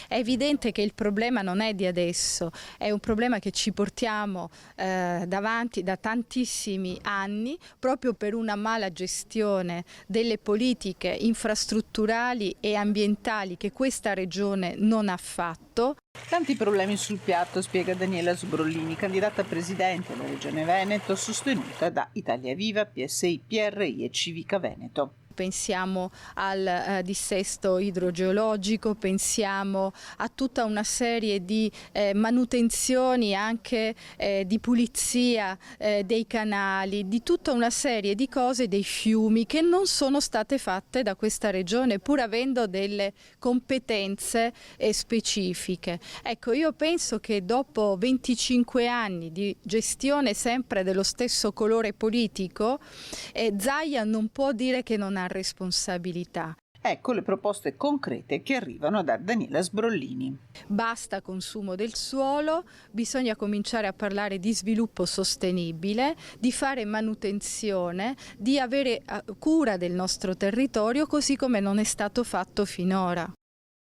È evidente che il problema non è di adesso, è un problema che ci portiamo davanti da tantissimi anni proprio per una mala gestione delle politiche infrastrutturali e ambientali che questa regione non ha fatto. Tanti problemi sul piatto, spiega Daniela Sbrollini, candidata a presidente della Regione Veneto, sostenuta da Italia Viva, PSI, PRI e Civica Veneto. Pensiamo al dissesto idrogeologico, pensiamo a tutta una serie di manutenzioni anche di pulizia dei canali, di tutta una serie di cose, dei fiumi che non sono state fatte da questa regione pur avendo delle competenze specifiche. Ecco, io penso che dopo 25 anni di gestione sempre dello stesso colore politico, Zaia non può dire che non ha responsabilità. Ecco le proposte concrete che arrivano da Daniela Sbrollini. Basta consumo del suolo, bisogna cominciare a parlare di sviluppo sostenibile, di fare manutenzione, di avere cura del nostro territorio così come non è stato fatto finora.